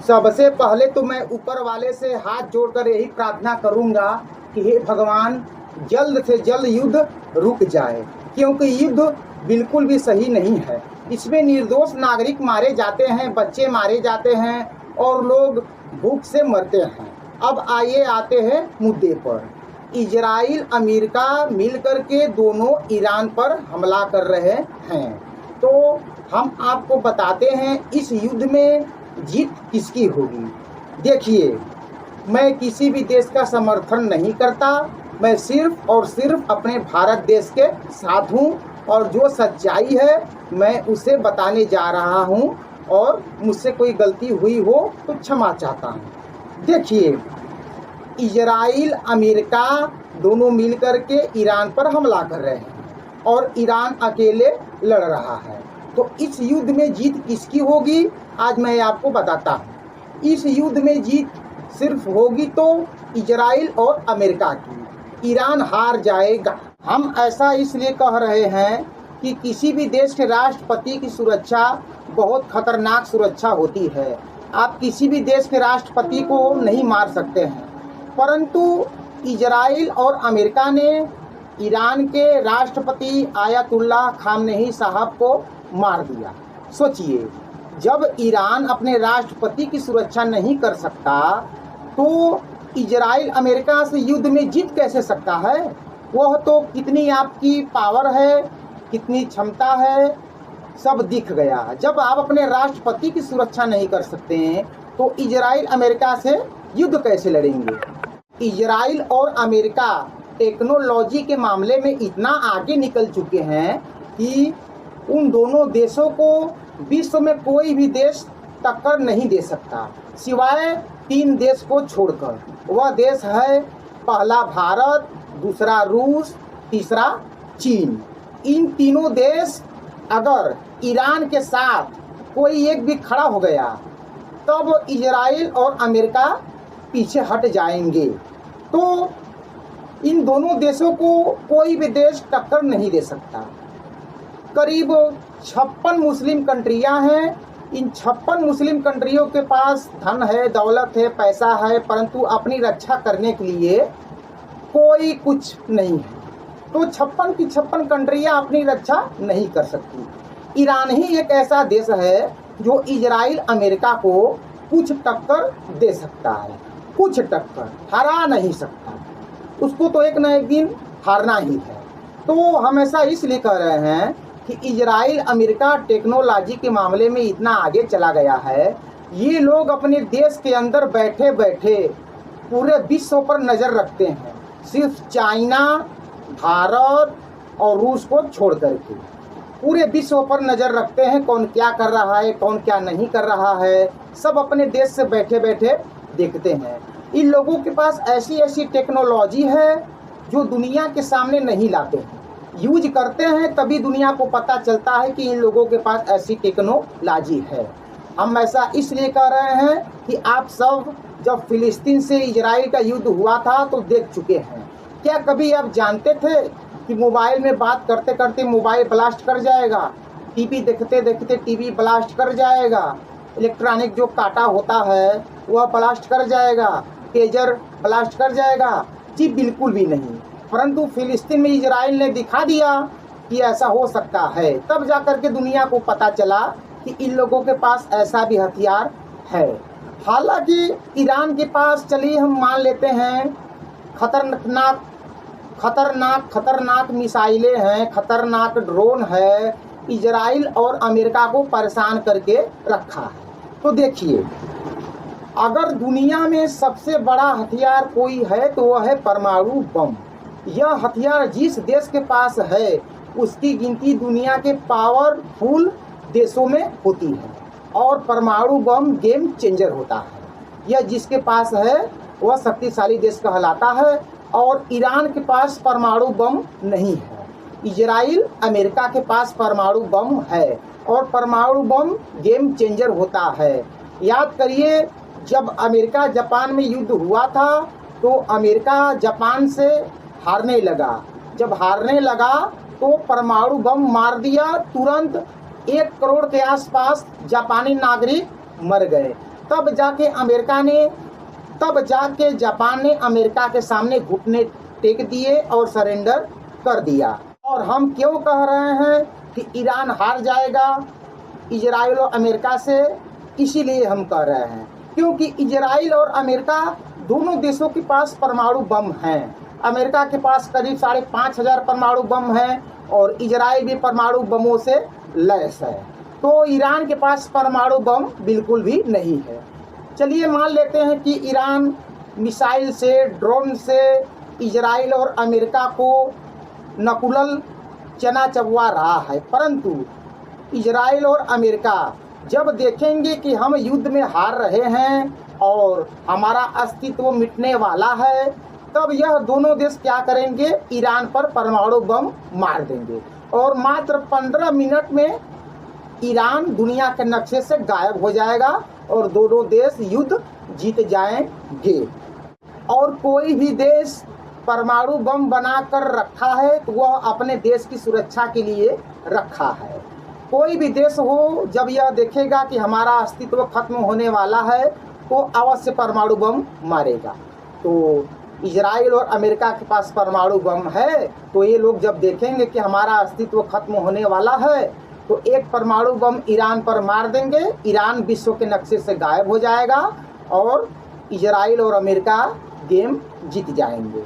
सबसे पहले तो मैं ऊपर वाले से हाथ जोड़कर यही प्रार्थना करूंगा कि हे भगवान, जल्द से जल्द युद्ध रुक जाए, क्योंकि युद्ध बिल्कुल भी सही नहीं है। इसमें निर्दोष नागरिक मारे जाते हैं, बच्चे मारे जाते हैं और लोग भूख से मरते हैं। अब आइए आते हैं मुद्दे पर। इजराइल अमेरिका मिलकर के दोनों ईरान पर हमला कर रहे हैं। तो हम आपको बताते हैं इस युद्ध में जीत किसकी होगी। देखिए, मैं किसी भी देश का समर्थन नहीं करता, मैं सिर्फ और सिर्फ अपने भारत देश के साथ हूँ और जो सच्चाई है मैं उसे बताने जा रहा हूँ, और मुझसे कोई गलती हुई हो तो क्षमा चाहता हूँ। देखिए, इजराइल अमेरिका दोनों मिलकर के ईरान पर हमला कर रहे हैं और ईरान अकेले लड़ रहा है। तो इस युद्ध में जीत किसकी होगी आज मैं आपको बताता हूँ। इस युद्ध में जीत सिर्फ होगी तो इजराइल और अमेरिका की। ईरान हार जाएगा। हम ऐसा इसलिए कह रहे हैं कि किसी भी देश के राष्ट्रपति की सुरक्षा बहुत खतरनाक सुरक्षा होती है। आप किसी भी देश के राष्ट्रपति को नहीं मार सकते हैं, परंतु इजराइल और अमेरिका ने ईरान के राष्ट्रपति आयतुल्लाह खामनेई साहब को मार दिया। सोचिए, जब ईरान अपने राष्ट्रपति की सुरक्षा नहीं कर सकता तो इजराइल अमेरिका से युद्ध में जीत कैसे सकता है। वह तो कितनी आपकी पावर है, कितनी क्षमता है, सब दिख गया। जब आप अपने राष्ट्रपति की सुरक्षा नहीं कर सकते हैं तो इजराइल अमेरिका से युद्ध कैसे लड़ेंगे। इजराइल और अमेरिका टेक्नोलॉजी के मामले में इतना आगे निकल चुके हैं कि उन दोनों देशों को विश्व में कोई भी देश टक्कर नहीं दे सकता, सिवाय 3 देश को छोड़कर। वह देश है पहला भारत, दूसरा रूस, तीसरा चीन। इन तीनों देश अगर ईरान के साथ कोई एक भी खड़ा हो गया तब इजराइल और अमेरिका पीछे हट जाएंगे। तो इन दोनों देशों को कोई भी देश टक्कर नहीं दे सकता। करीब 56 मुस्लिम कंट्रियां हैं। इन 56 मुस्लिम कंट्रियों के पास धन है, दौलत है, पैसा है, परंतु अपनी रक्षा करने के लिए कोई कुछ नहीं है। तो 56 की 56 कंट्रियां अपनी रक्षा नहीं कर सकती। ईरान ही एक ऐसा देश है जो इजराइल अमेरिका को कुछ टक्कर दे सकता है, कुछ टक्कर, हरा नहीं सकता। उसको तो एक न एक दिन हारना ही है। तो हम ऐसा इसलिए कह रहे हैं कि इजराइल अमेरिका टेक्नोलॉजी के मामले में इतना आगे चला गया है, ये लोग अपने देश के अंदर बैठे बैठे पूरे विश्व पर नज़र रखते हैं, सिर्फ चाइना, भारत और रूस को छोड़ करके पूरे विश्व पर नज़र रखते हैं। कौन क्या कर रहा है, कौन क्या नहीं कर रहा है, सब अपने देश से बैठे बैठे देखते हैं। इन लोगों के पास ऐसी ऐसी टेक्नोलॉजी है जो दुनिया के सामने नहीं लाते हैं, यूज करते हैं, तभी दुनिया को पता चलता है कि इन लोगों के पास ऐसी टेक्नोलॉजी है। हम ऐसा इसलिए कह रहे हैं कि आप सब जब फिलिस्तीन से इजराइल का युद्ध हुआ था तो देख चुके हैं। क्या कभी आप जानते थे कि मोबाइल में बात करते करते मोबाइल ब्लास्ट कर जाएगा, टीवी देखते देखते टीवी ब्लास्ट कर जाएगा, इलेक्ट्रॉनिक जो काटा होता है वह ब्लास्ट कर जाएगा, पेजर ब्लास्ट कर जाएगा? जी बिल्कुल भी नहीं। परंतु फिलिस्तीन में इजराइल ने दिखा दिया कि ऐसा हो सकता है। तब जाकर के दुनिया को पता चला कि इन लोगों के पास ऐसा भी हथियार है। हालांकि ईरान के पास, चलिए हम मान लेते हैं, खतरनाक मिसाइलें हैं, खतरनाक ड्रोन है, इजराइल और अमेरिका को परेशान करके रखा है। तो देखिए, अगर दुनिया में सबसे बड़ा हथियार कोई है तो वह है परमाणु बम। यह हथियार जिस देश के पास है उसकी गिनती दुनिया के पावरफुल देशों में होती है, और परमाणु बम गेम चेंजर होता है। यह जिसके पास है वह शक्तिशाली देश कहलाता है, और ईरान के पास परमाणु बम नहीं है। इजराइल अमेरिका के पास परमाणु बम है, और परमाणु बम गेम चेंजर होता है। याद करिए, जब अमेरिका जापान में युद्ध हुआ था तो अमेरिका जापान से हारने लगा। जब हारने लगा तो परमाणु बम मार दिया, तुरंत 1 करोड़ के आसपास जापानी नागरिक मर गए। तब जाके जापान ने अमेरिका के सामने घुटने टेक दिए और सरेंडर कर दिया। और हम क्यों कह रहे हैं कि ईरान हार जाएगा इजराइल और अमेरिका से, इसीलिए हम कह रहे हैं क्योंकि इजराइल और अमेरिका दोनों देशों के पास परमाणु बम हैं। अमेरिका के पास करीब 5,500 परमाणु बम हैं और इजराइल भी परमाणु बमों से लैस है। तो ईरान के पास परमाणु बम बिल्कुल भी नहीं है। चलिए मान लेते हैं कि ईरान मिसाइल से, ड्रोन से इजराइल और अमेरिका को नकुलल चना चबवा रहा है, परंतु इजराइल और अमेरिका जब देखेंगे कि हम युद्ध में हार रहे हैं और हमारा अस्तित्व मिटने वाला है, तब यह दोनों देश क्या करेंगे, ईरान पर परमाणु बम मार देंगे और मात्र 15 मिनट में ईरान दुनिया के नक्शे से गायब हो जाएगा और दोनों देश युद्ध जीत जाएंगे। और कोई भी देश परमाणु बम बनाकर रखा है तो वह अपने देश की सुरक्षा के लिए रखा है। कोई भी देश हो जब यह देखेगा कि हमारा अस्तित्व खत्म होने वाला है तो अवश्य परमाणु बम मारेगा। तो इजराइल और अमेरिका के पास परमाणु बम है तो ये लोग जब देखेंगे कि हमारा अस्तित्व खत्म होने वाला है तो एक परमाणु बम ईरान पर मार देंगे, ईरान विश्व के नक्शे से गायब हो जाएगा और इजराइल और अमेरिका गेम जीत जाएंगे।